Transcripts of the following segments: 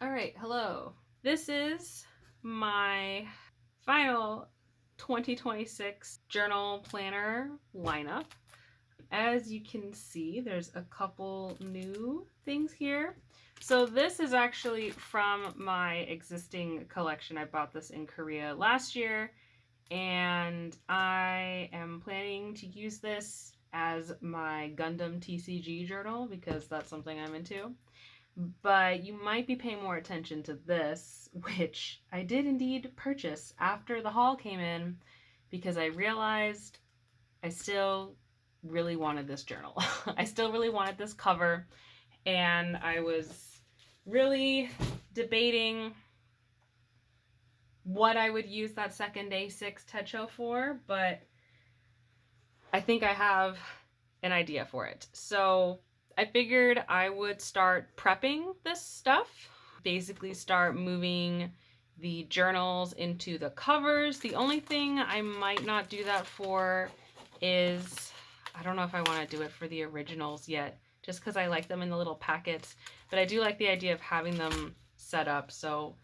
All right, hello. This is my final 2026 journal planner lineup. As you can see, there's a couple new things here. So this is actually from my existing collection. I bought this in Korea last year, and I am planning to use this as my Gundam TCG journal because that's something I'm into. But you might be paying more attention to this, which I did indeed purchase after the haul came in because I realized I still really wanted this journal. I still really wanted this cover, and I was really debating what I would use that second A6 Techo for, but I think I have an idea for it. So I figured I would start prepping this stuff, basically start moving the journals into the covers. The only thing I might not do that for is, I don't know if I want to do it for the originals yet, just because I like them in the little packets, but I do like the idea of having them set up, so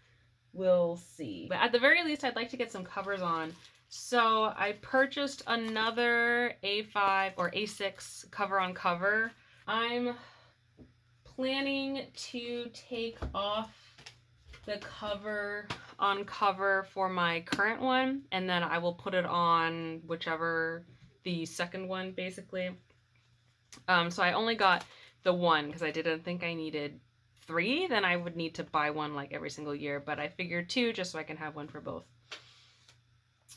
we'll see. But at the very least, I'd like to get some covers on. So I purchased another A5 or A6 cover on cover. I'm planning to take off the cover on cover for my current one, and then I will put it on whichever, the second one basically. So I only got the one because I didn't think I needed 3, then I would need to buy one like every single year, but I figured 2 just so I can have one for both.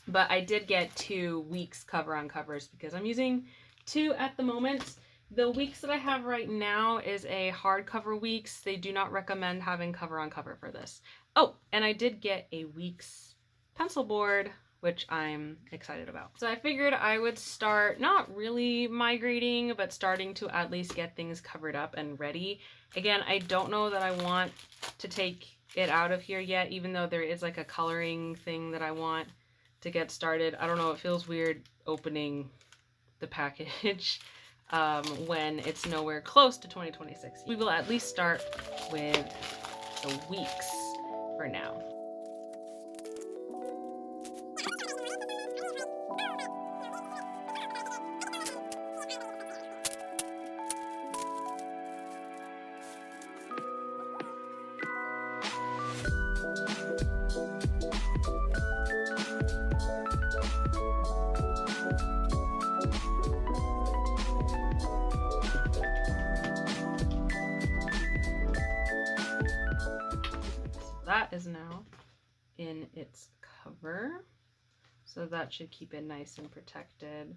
But I did get 2 weeks cover on covers because I'm using 2 at the moment. The weeks that I have right now is a hardcover weeks. They do not recommend having cover on cover for this. Oh, and I did get a weeks pencil board, which I'm excited about. So I figured I would start not really migrating, but starting to at least get things covered up and ready. Again, I don't know that I want to take it out of here yet, even though there is like a coloring thing that I want to get started. I don't know, it feels weird opening the package when it's nowhere close to 2026. We will at least start with the weeks for now. That is now in its cover, so that should keep it nice and protected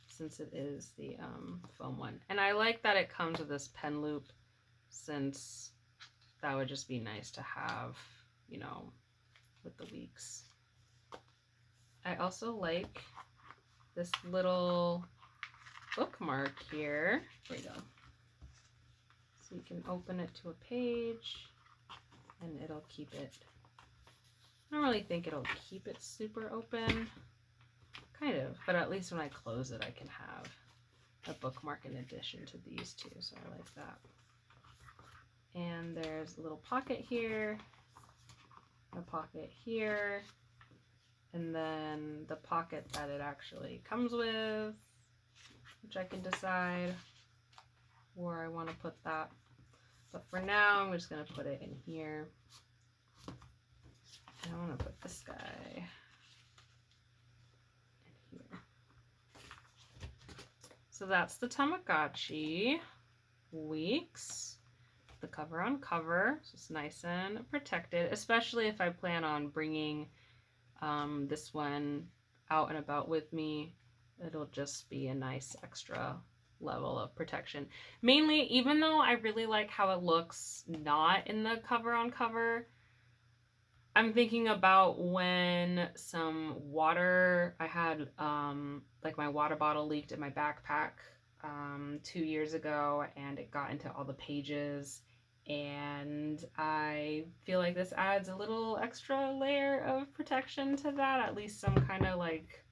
since it is the foam one. And I like that it comes with this pen loop, since that would just be nice to have, you know, with the weeks. I also like this little bookmark here. There we go. So you can open it to a page and it'll keep it. I don't really think it'll keep it super open, kind of, but at least when I close it I can have a bookmark in addition to these two, so I like that. And there's a little pocket here, a pocket here, and then the pocket that it actually comes with, which I can decide where I want to put that. But for now, I'm just going to put it in here. And I want to put this guy in here. So that's the Tamagotchi weeks. The cover on cover, so it's nice and protected, especially if I plan on bringing this one out and about with me. It'll just be a nice extra level of protection. Mainly, even though I really like how it looks not in the cover on cover, I'm thinking about when some water, I had like my water bottle leaked in my backpack 2 years ago, and it got into all the pages, and I feel like this adds a little extra layer of protection to that, at least some kind of like,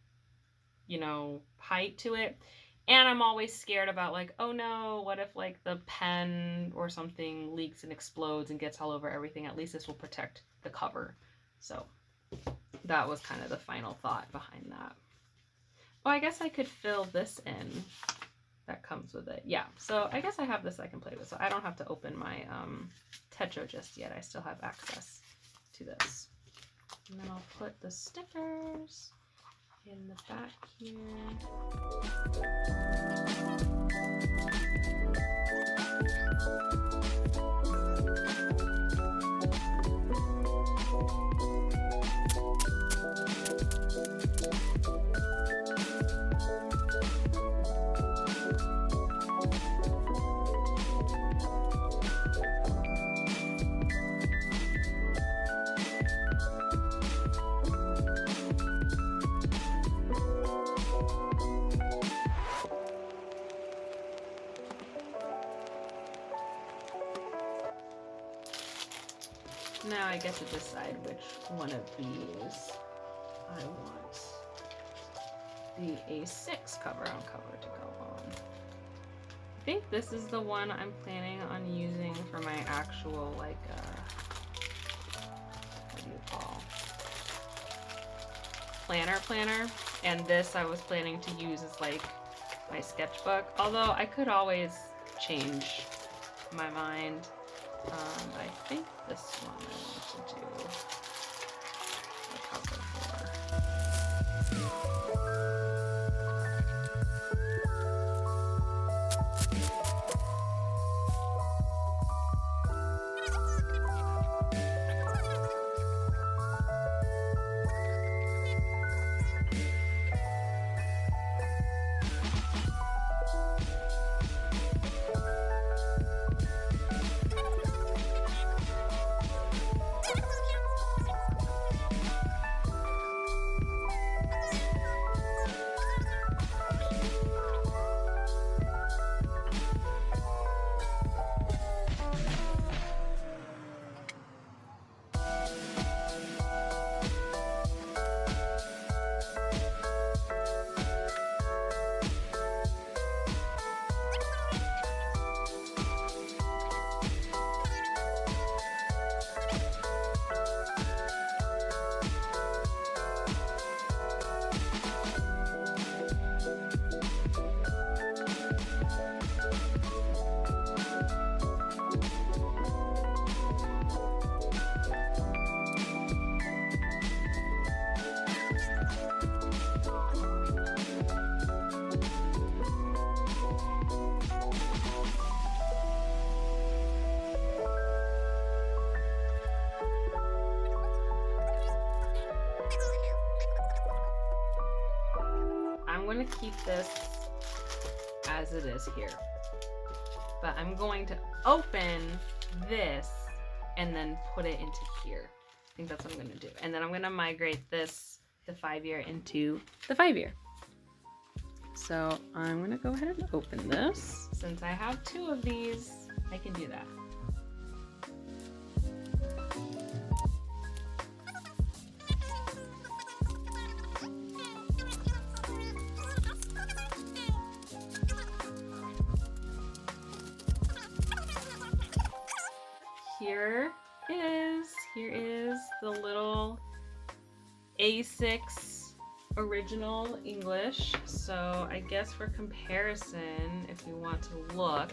you know, height to it. And I'm always scared about like, oh no, what if like the pen or something leaks and explodes and gets all over everything? At least this will protect the cover. So that was kind of the final thought behind that. Oh, I guess I could fill this in. That comes with it. Yeah, so I guess I have this I can play with. So I don't have to open my Techo just yet. I still have access to this. And then I'll put the stickers in the back here. Now I get to decide which one of these I want the A6 cover to go on. I think this is the one I'm planning on using for my actual, like, what do you call? Planner. And this I was planning to use as, like, my sketchbook. Although I could always change my mind. I think this one I want to do the cover for. I'm going to keep this as it is here, but I'm going to open this and then put it into here. I think that's what I'm going to do. And then I'm going to migrate this, the 5-year, into the 5-year. So I'm going to go ahead and open this. Since I have 2 of these, I can do that. Here is the little A6 original English. So I guess for comparison, if you want to look,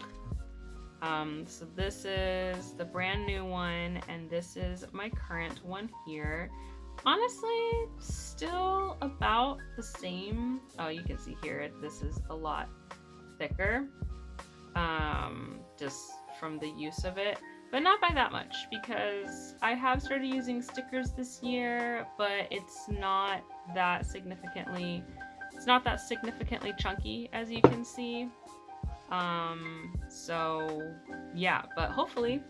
so this is the brand new one, and this is my current one here. Honestly, still about the same. Oh, you can see here, this is a lot thicker, just from the use of it. But not by that much, because I have started using stickers this year, but it's not that significantly chunky, as you can see. So yeah, but hopefully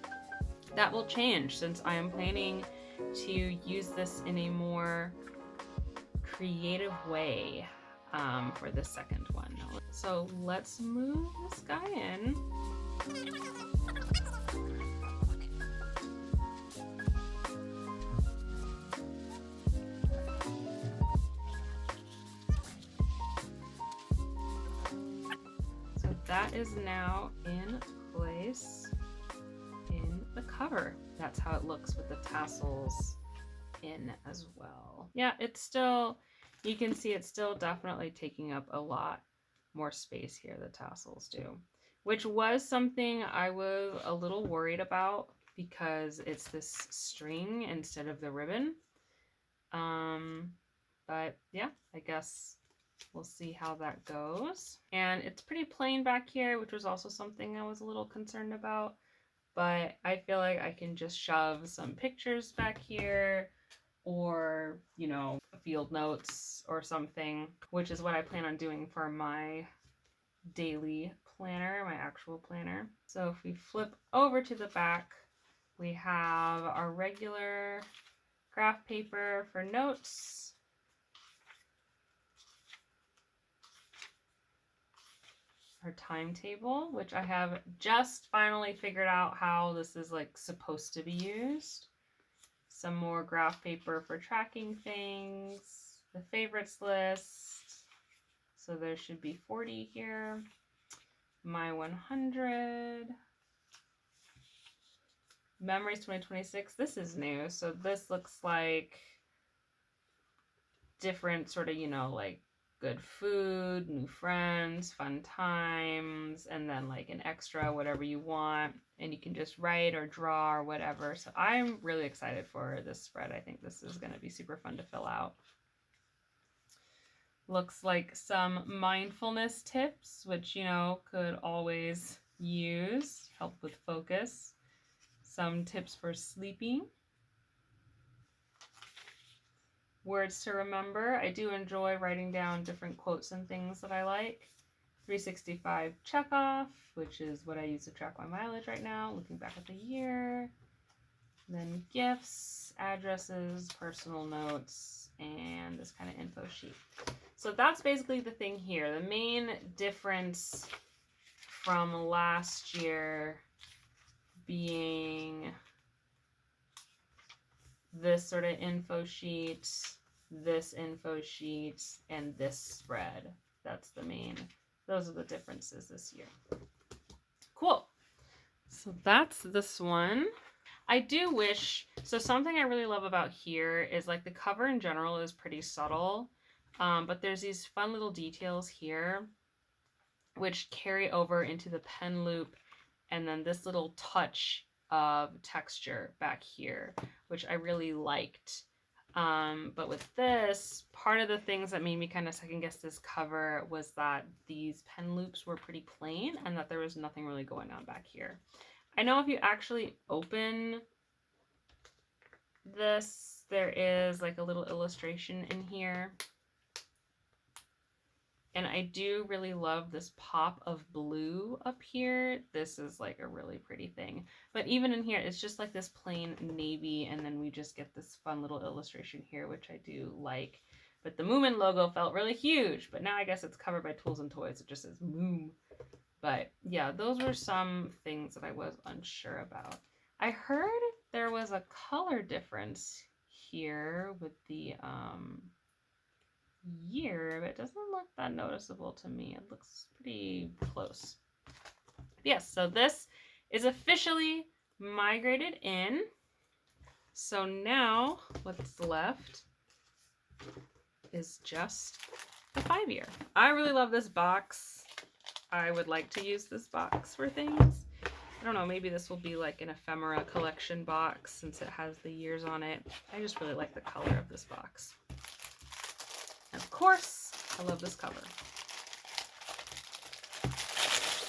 that will change, since I am planning to use this in a more creative way for the second one. So let's move this guy in. that is now in place in the cover. That's how it looks with the tassels in as well. Yeah, it's still, you can see it's still definitely taking up a lot more space here, the tassels do, which was something I was a little worried about because it's this string instead of the ribbon. But yeah, I guess we'll see how that goes. And it's pretty plain back here, which was also something I was a little concerned about, but I feel like I can just shove some pictures back here, or, you know, field notes or something, which is what I plan on doing for my daily planner, my actual planner. So if we flip over to the back, we have our regular graph paper for notes. Our timetable, which I have just finally figured out how this is like supposed to be used. Some more graph paper for tracking things, the favorites list. So there should be 40 here. My 100. Memories 2026. This is new. So this looks like different sort of, you know, like good food, new friends, fun times, and then like an extra whatever you want, and you can just write or draw or whatever. So I'm really excited for this spread. I think this is going to be super fun to fill out. Looks like some mindfulness tips, which, you know, could always use, help with focus. Some tips for sleeping. Words to remember. I do enjoy writing down different quotes and things that I like. 365 checkoff, which is what I use to track my mileage right now, looking back at the year. Then gifts, addresses, personal notes, and this kind of info sheet. So that's basically the thing here. The main difference from last year being this sort of info sheet, this info sheet, and this spread. That's the main, those are the differences this year. Cool. So that's this one. I do wish, so something I really love about here is like the cover in general is pretty subtle, but there's these fun little details here which carry over into the pen loop, and then this little touch of texture back here, which I really liked. But with this, part of the things that made me kind of second guess this cover was that these pen loops were pretty plain and that there was nothing really going on back here. I know if you actually open this, there is like a little illustration in here. And I do really love this pop of blue up here. This is like a really pretty thing. But even in here, it's just like this plain navy, and then we just get this fun little illustration here, which I do like. But the Moomin logo felt really huge, but now I guess it's covered by Tools and Toys. It just says Moom. But yeah, those were some things that I was unsure about. I heard there was a color difference here with the year, but it doesn't look that noticeable to me. It looks pretty close. Yes, so this is officially migrated in. So now what's left is just the 5-year. I really love this box. I would like to use this box for things. I don't know, maybe this will be like an ephemera collection box since it has the years on it. I just really like the color of this box. And of course, I love this cover.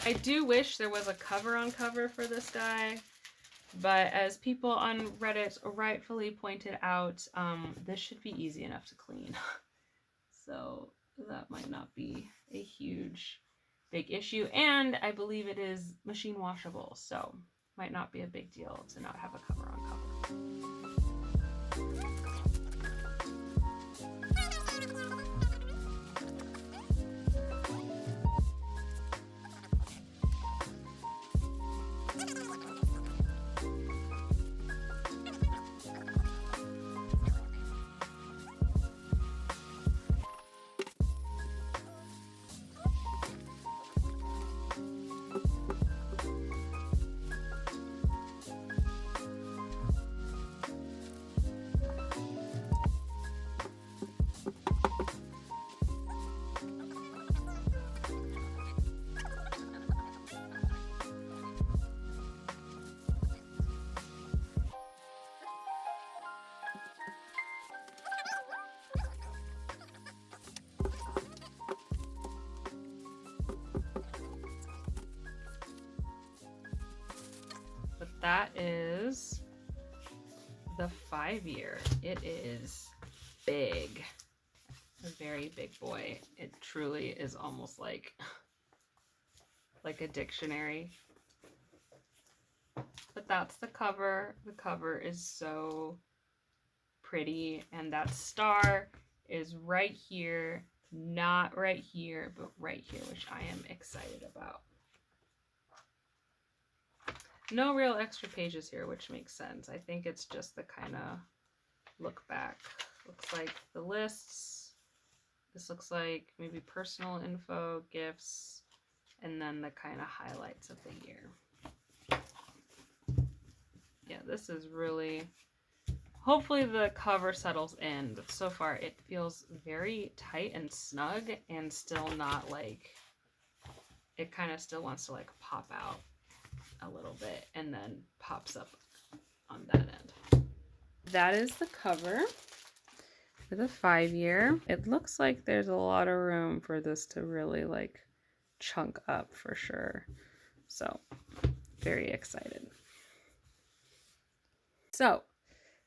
I do wish there was a cover on cover for this guy, but as people on Reddit rightfully pointed out, this should be easy enough to clean. So that might not be a huge, big issue. And I believe it is machine washable, so might not be a big deal to not have a cover on cover. that is the 5-year. It is big. A very big boy. It truly is almost like a dictionary. But that's the cover. The cover is so pretty, and that star is right here, not right here, but right here, which I am excited about. No real extra pages here, which makes sense. I think it's just the kind of look back. Looks like the lists. This looks like maybe personal info, gifts, and then the kind of highlights of the year. Yeah, this is really, hopefully the cover settles in, but so far it feels very tight and snug and still not like, it kind of still wants to like pop out a little bit and then pops up on that end. That is the cover for the 5-year. It looks like there's a lot of room for this to really like chunk up for sure. So very excited. So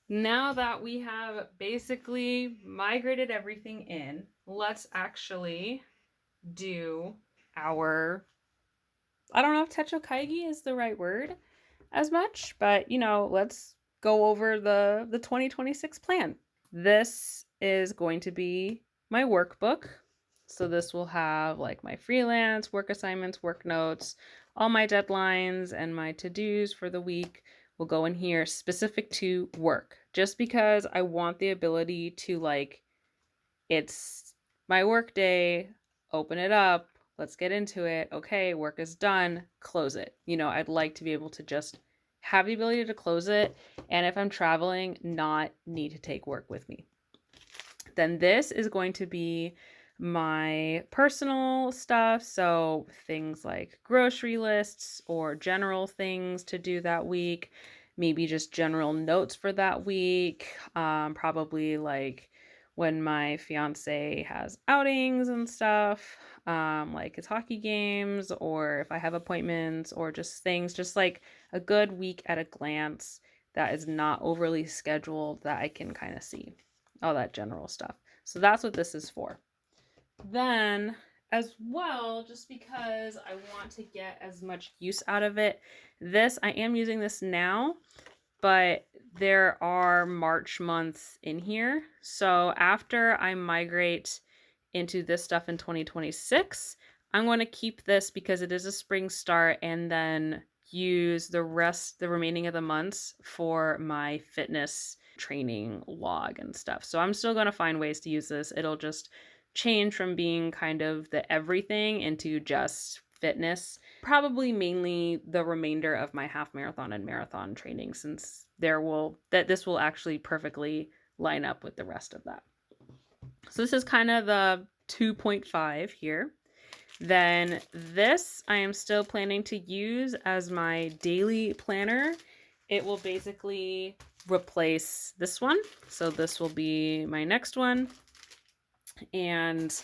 now that we have basically migrated everything in, let's actually do our, I don't know if Techo Kaigi is the right word as much, but you know, let's go over the 2026 plan. This is going to be my workbook. So this will have like my freelance, work assignments, work notes, all my deadlines and my to-dos for the week will go in here specific to work. Just because I want the ability to like, it's my work day, open it up, let's get into it. Okay, work is done, close it. You know, I'd like to be able to just have the ability to close it, and if I'm traveling, not need to take work with me. Then this is going to be my personal stuff, so things like grocery lists or general things to do that week, maybe just general notes for that week, probably like when my fiance has outings and stuff, like his hockey games, or if I have appointments, or just things, just like a good week at a glance that is not overly scheduled, that I can kind of see, all that general stuff. So that's what this is for. Then as well, just because I want to get as much use out of it, I am using this now, but there are March months in here. So after I migrate into this stuff in 2026, I'm going to keep this because it is a spring start, and then use the remaining of the months for my fitness training log and stuff. So I'm still going to find ways to use this. It'll just change from being kind of the everything into just fitness, probably mainly the remainder of my half marathon and marathon training, since this will actually perfectly line up with the rest of that. So this is kind of the 2.5 here. Then this I am still planning to use as my daily planner. It will basically replace this one. So this will be my next one. And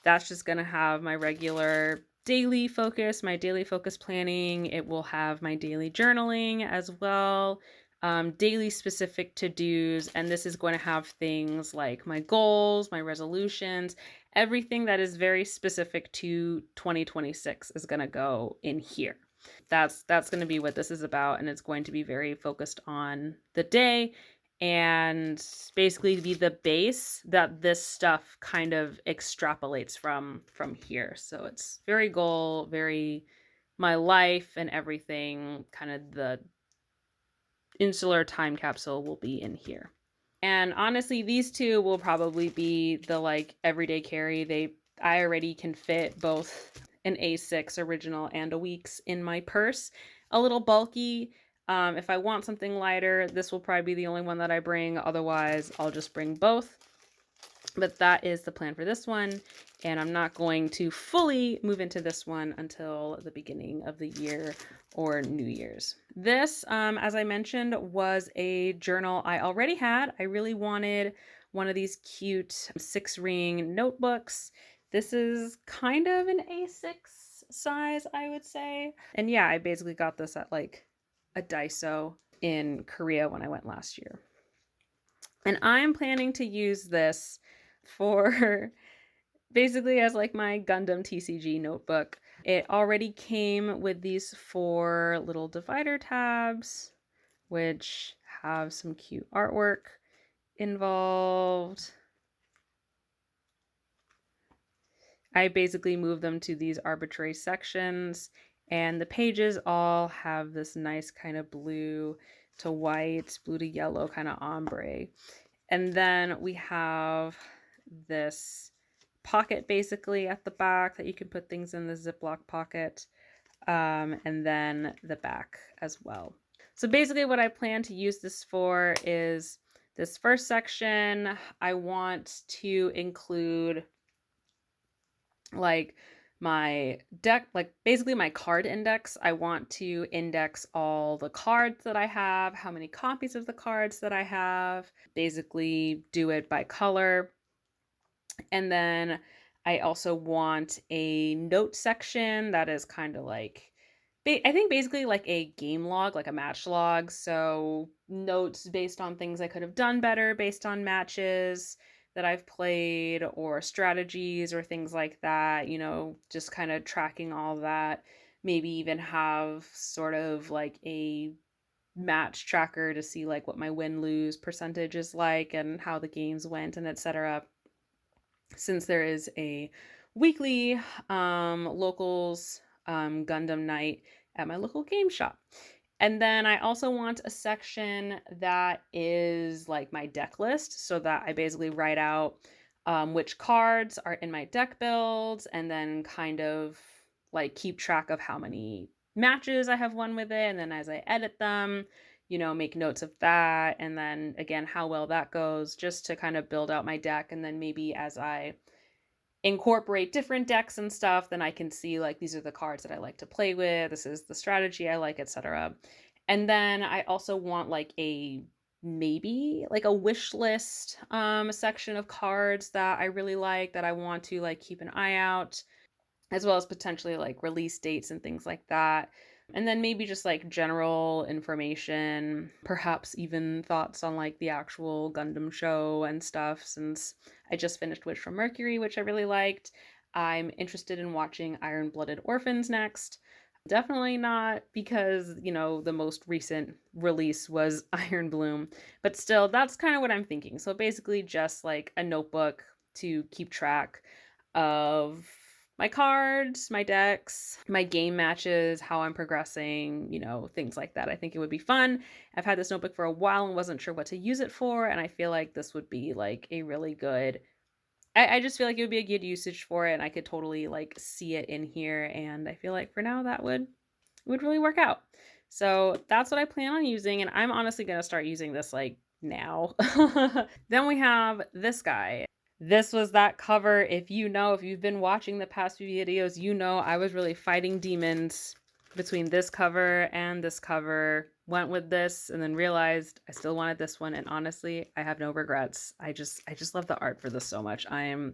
that's just going to have my regular daily focus, my daily focus planning. It will have my daily journaling as well, daily specific to-dos. And this is going to have things like my goals, my resolutions, everything that is very specific to 2026 is going to go in here. That's going to be what this is about. And it's going to be very focused on the day, and basically be the base that this stuff kind of extrapolates from here. So it's very goal, very my life and everything, kind of the insular time capsule will be in here. And honestly, these two will probably be the like everyday carry. I already can fit both an A6 original and a Weeks in my purse. A little bulky. If I want something lighter, this will probably be the only one that I bring. Otherwise, I'll just bring both. But that is the plan for this one. And I'm not going to fully move into this one until the beginning of the year or New Year's. This, as I mentioned, was a journal I already had. I really wanted one of these cute 6-ring notebooks. This is kind of an A6 size, I would say. And yeah, I basically got this at like a Daiso in Korea when I went last year. And I'm planning to use this for basically as like my Gundam TCG notebook. It already came with these 4 little divider tabs, which have some cute artwork involved. I basically moved them to these arbitrary sections, and the pages all have this nice kind of blue to white, blue to yellow kind of ombre. And then we have this pocket basically at the back that you can put things in, the Ziploc pocket, and then the back as well. So basically what I plan to use this for is this first section. I want to include like my deck, like basically my card index. I want to index all the cards that I have, how many copies of the cards that I have, basically do it by color. And then I also want a note section that is kind of like, I think basically like a game log, like a match log. So notes based on things I could have done better based on matches that I've played, or strategies or things like that, you know, just kind of tracking all that. Maybe even have sort of like a match tracker to see like what my win-lose percentage is like and how the games went and etc. Since there is a weekly locals Gundam night at my local game shop. And then I also want a section that is like my deck list, so that I basically write out which cards are in my deck builds, and then kind of like keep track of how many matches I have won with it. And then as I edit them, you know, make notes of that. And then again, how well that goes, just to kind of build out my deck. And then maybe as I incorporate different decks and stuff, then I can see like these are the cards that I like to play with, this is the strategy I like, etc. And then I also want like a maybe like a wish list section of cards that I really like, that I want to like keep an eye out, as well as potentially like release dates and things like that. And then maybe just like general information, perhaps even thoughts on like the actual Gundam show and stuff, since I just finished Witch from Mercury, which I really liked. I'm interested in watching Iron-Blooded Orphans next. Definitely not because, you know, the most recent release was Iron Bloom, but still, that's kind of what I'm thinking. So basically just like a notebook to keep track of my cards, my decks, my game matches, how I'm progressing, you know, things like that. I think it would be fun. I've had this notebook for a while and wasn't sure what to use it for, and I feel like this would be like a really good, I just feel like it would be a good usage for it, and I could totally like see it in here, and I feel like for now that would really work out. So that's what I plan on using, and I'm honestly going to start using this like now. Then we have this guy. This was that cover. If you've been watching the past few videos, you know I was really fighting demons between this cover and this cover. Went with this and then realized I still wanted this one, and honestly, I have no regrets. I just love the art for this so much. I am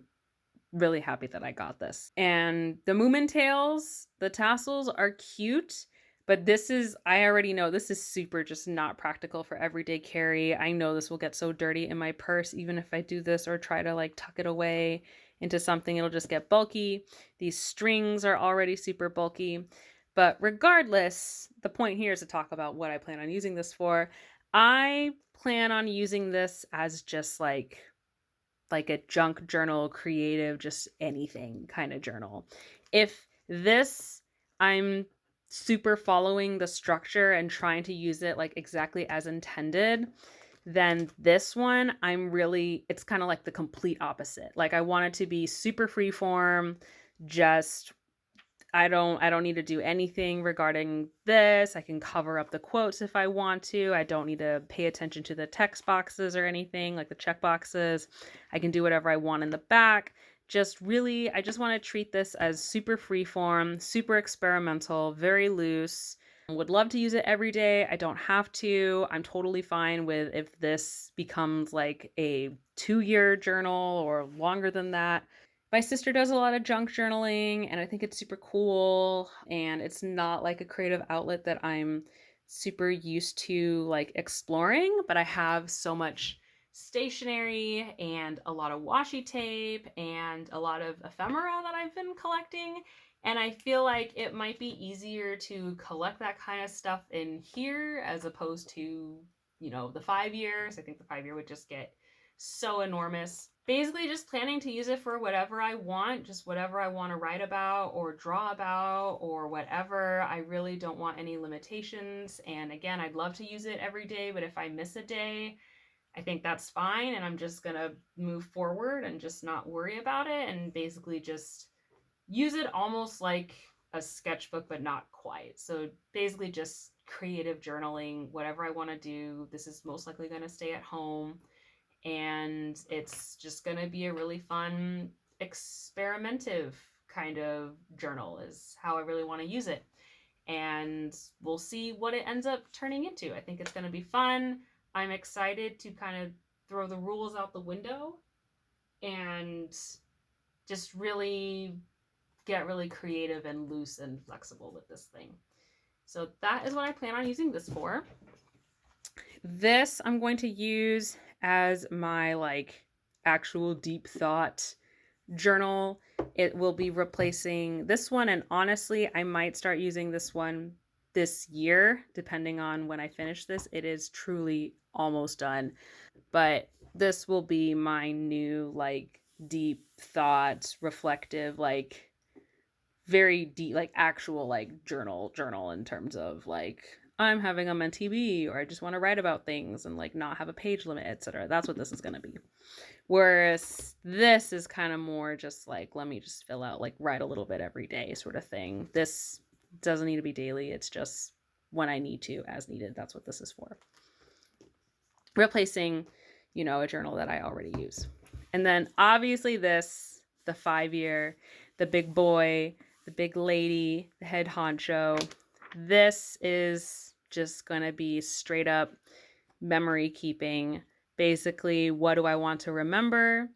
really happy that I got this. And the Moomin tails, the tassels are cute, but this is, I already know this is super just not practical for everyday carry. I know this will get so dirty in my purse, even if I do this or try to like tuck it away into something, it'll just get bulky. These strings are already super bulky. But regardless, the point here is to talk about what I plan on using this for. I plan on using this as just like a junk journal, creative, just anything kind of journal. If this, I'm super following the structure and trying to use it like exactly as intended, then this one, it's kind of like the complete opposite. Like I want it to be super freeform, just I don't need to do anything regarding this. I can cover up the quotes if I want to. I don't need to pay attention to the text boxes or anything, like the check boxes. I can do whatever I want in the back. Just really, I just want to treat this as super freeform, super experimental, very loose. Would love to use it every day. I don't have to. I'm totally fine with if this becomes like a 2-year journal or longer than that. My sister does a lot of junk journaling, and I think it's super cool, and it's not like a creative outlet that I'm super used to like exploring, but I have so much stationery and a lot of washi tape and a lot of ephemera that I've been collecting. And I feel like it might be easier to collect that kind of stuff in here as opposed to, the 5 years. I think the 5 year would just get so enormous. Basically, just planning to use it for whatever I want, just whatever I want to write about or draw about or whatever. I really don't want any limitations. And again, I'd love to use it every day, but if I miss a day, I think that's fine. And I'm just going to move forward and just not worry about it and basically just use it almost like a sketchbook, but not quite. So basically, just creative journaling, whatever I want to do. This is most likely going to stay at home. And it's just going to be a really fun, experimentative kind of journal, is how I really want to use it. And we'll see what it ends up turning into. I think it's going to be fun. I'm excited to kind of throw the rules out the window and just really get really creative and loose and flexible with this thing. So that is what I plan on using this for. This I'm going to use as my like actual deep thought journal. It will be replacing this one, and honestly, I might start using this one this year, depending on when I finish this. It is truly almost done, but this will be my new like deep thought, reflective, like very deep, like actual like journal in terms of like I'm having a mentee bee, or I just want to write about things and like not have a page limit, etc. That's what this is going to be. Whereas this is kind of more just like, let me just fill out, like write a little bit every day sort of thing. This doesn't need to be daily. It's just when I need to, as needed. That's what this is for. Replacing, a journal that I already use. And then obviously this, the 5 year, the big boy, the big lady, the head honcho. This is just going to be straight up memory keeping. Basically, what do I want to remember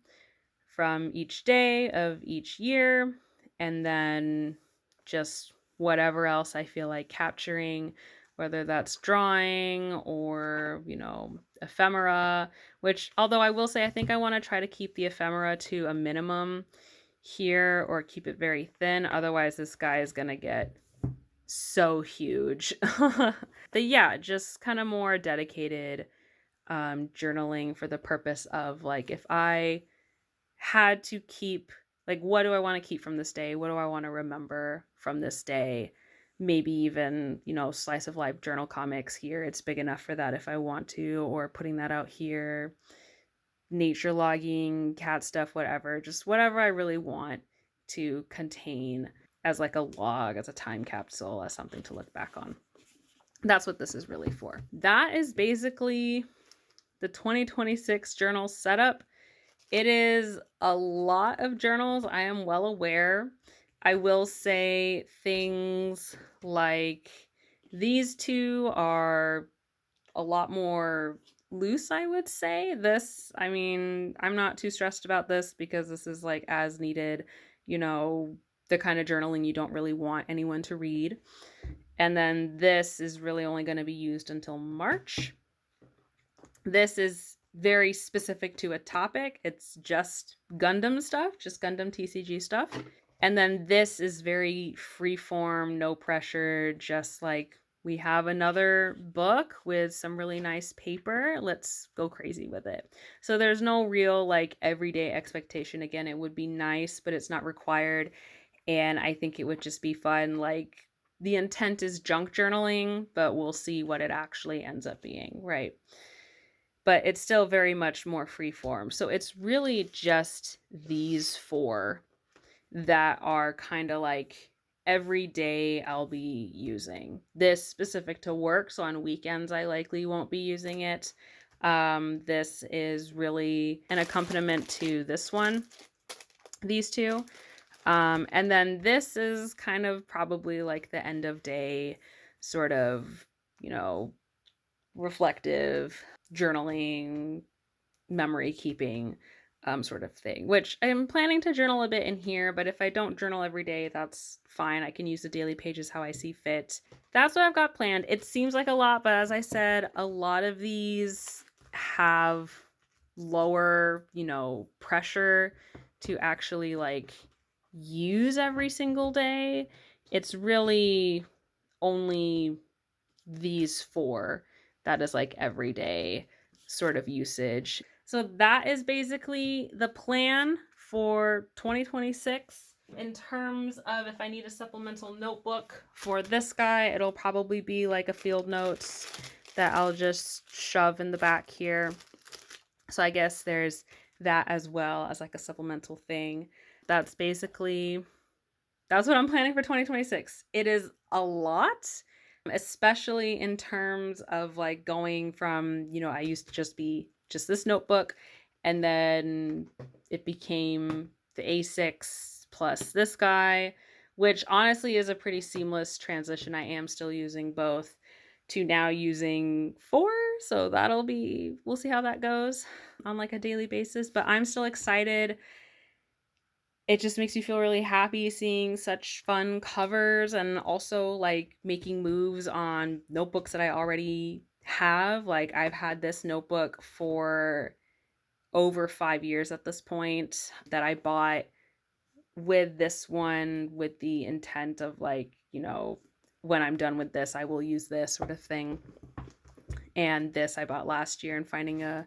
from each day of each year? And then just whatever else I feel like capturing, whether that's drawing or, ephemera, which although I will say, I think I want to try to keep the ephemera to a minimum here or keep it very thin. Otherwise, this guy is going to get so huge. But yeah, just kind of more dedicated journaling for the purpose of like, if I had to keep, like, what do I want to keep from this day? What do I want to remember from this day? Maybe even, slice of life journal comics here. It's big enough for that if I want to, or putting that out here. Nature logging, cat stuff, whatever. Just whatever I really want to contain as like a log, as a time capsule, as something to look back on. That's what this is really for. That is basically the 2026 journal setup. It is a lot of journals, I am well aware. I will say things like these two are a lot more loose, I would say. This, I mean, I'm not too stressed about this because this is like as needed, the kind of journaling you don't really want anyone to read. And then this is really only going to be used until March. This is very specific to a topic. It's just Gundam stuff, just Gundam TCG stuff. And then this is very freeform, no pressure, just like we have another book with some really nice paper. Let's go crazy with it. So there's no real like everyday expectation. Again, it would be nice, but it's not required. And I think it would just be fun. Like the intent is junk journaling, but we'll see what it actually ends up being, right? But it's still very much more freeform. So it's really just these four that are kind of like every day I'll be using. This specific to work, so on weekends I likely won't be using it. This is really an accompaniment to this one, these two. And then this is kind of probably like the end of day sort of, reflective journaling, memory keeping sort of thing, which I'm planning to journal a bit in here, but if I don't journal every day, that's fine. I can use the daily pages how I see fit. That's what I've got planned. It seems like a lot, but as I said, a lot of these have lower, pressure to actually like use every single day. It's really only these 4 that is like everyday sort of usage. So that is basically the plan for 2026. In terms of if I need a supplemental notebook for this guy, it'll probably be like a field notes that I'll just shove in the back here. So I guess there's that as well as like a supplemental thing. That's what I'm planning for 2026. It is a lot, especially in terms of like going from, I used to just be just this notebook, and then it became the A6 plus this guy, which honestly is a pretty seamless transition. I am still using both to now using 4. So we'll see how that goes on like a daily basis, but I'm still excited. It just makes me feel really happy seeing such fun covers, and also like making moves on notebooks that I already have. Like I've had this notebook for over 5 years at this point, that I bought with this one with the intent of like, when I'm done with this, I will use this sort of thing. And this I bought last year and finding a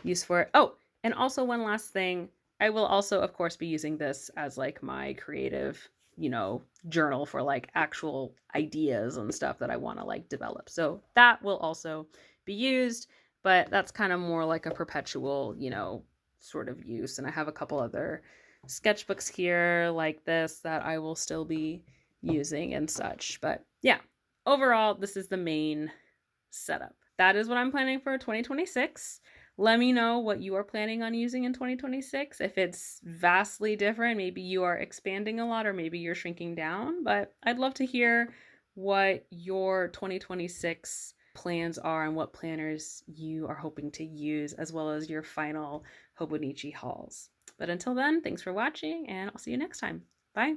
use for it. Oh, and also one last thing. I will also, of course, be using this as like my creative, journal for like actual ideas and stuff that I want to like develop. So that will also be used, but that's kind of more like a perpetual, sort of use. And I have a couple other sketchbooks here like this that I will still be using and such. But yeah, overall, this is the main setup. That is what I'm planning for 2026. Let me know what you are planning on using in 2026. If it's vastly different, maybe you are expanding a lot or maybe you're shrinking down, but I'd love to hear what your 2026 plans are and what planners you are hoping to use, as well as your final Hobonichi hauls. But until then, thanks for watching, and I'll see you next time. Bye.